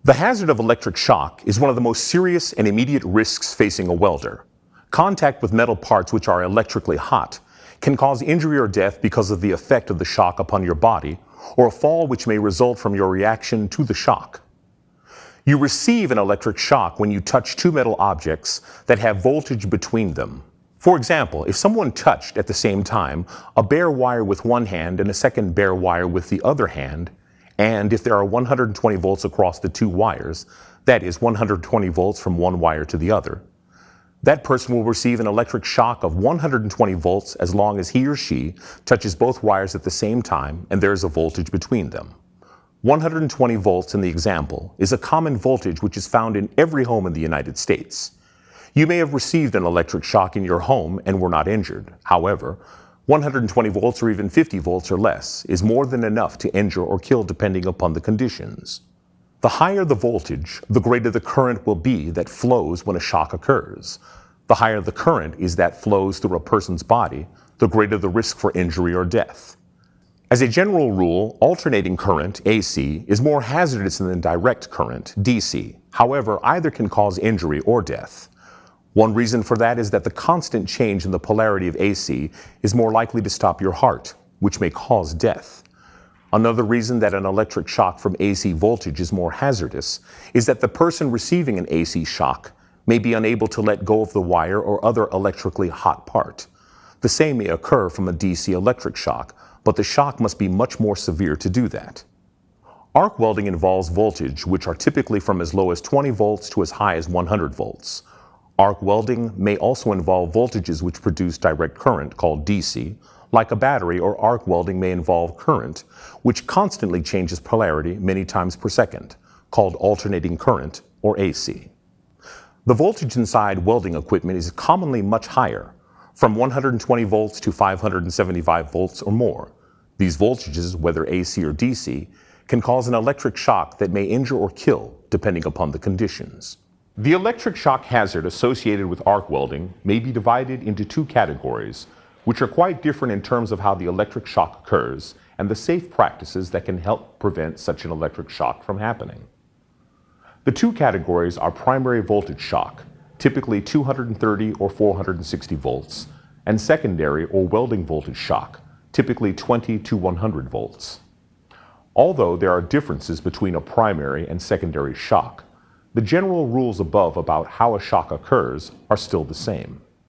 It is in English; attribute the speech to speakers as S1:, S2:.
S1: The hazard of electric shock is one of the most serious and immediate risks facing a welder. Contact with metal parts which are electrically hot can cause injury or death because of the effect of the shock upon your body, or a fall which may result from your reaction to the shock. You receive an electric shock when you touch two metal objects that have voltage between them. For example, if someone touched at the same time a bare wire with one hand and a second bare wire with the other hand, and if there are 120 volts across the two wires, that is 120 volts from one wire to the other, that person will receive an electric shock of 120 volts as long as he or she touches both wires at the same time and there is a voltage between them. 120 volts in the example is a common voltage which is found in every home in the United States. You may have received an electric shock in your home and were not injured. However, 120 volts or even 50 volts or less is more than enough to injure or kill depending upon the conditions. The higher the voltage, the greater the current will be that flows when a shock occurs. The higher the current is that flows through a person's body, the greater the risk for injury or death. As a general rule, alternating current, AC, is more hazardous than direct current, DC. However, either can cause injury or death. One reason for that is that the constant change in the polarity of AC is more likely to stop your heart, which may cause death. Another reason that an electric shock from AC voltage is more hazardous is that the person receiving an AC shock may be unable to let go of the wire or other electrically hot part. The same may occur from a DC electric shock, but the shock must be much more severe to do that. Arc welding involves voltage which are typically from as low as 20 volts to as high as 100 volts. Arc welding may also involve voltages which produce direct current, called DC. Like a battery, or arc welding may involve current, which constantly changes polarity many times per second, called alternating current, or AC. The voltage inside welding equipment is commonly much higher, from 120 volts to 575 volts or more. These voltages, whether AC or DC, can cause an electric shock that may injure or kill, depending upon the conditions. The electric shock hazard associated with arc welding may be divided into two categories, which are quite different in terms of how the electric shock occurs and the safe practices that can help prevent such an electric shock from happening. The two categories are primary voltage shock, typically 230 or 460 volts, and secondary or welding voltage shock, typically 20 to 100 volts. Although there are differences between a primary and secondary shock, the general rules above about how a shock occurs are still the same.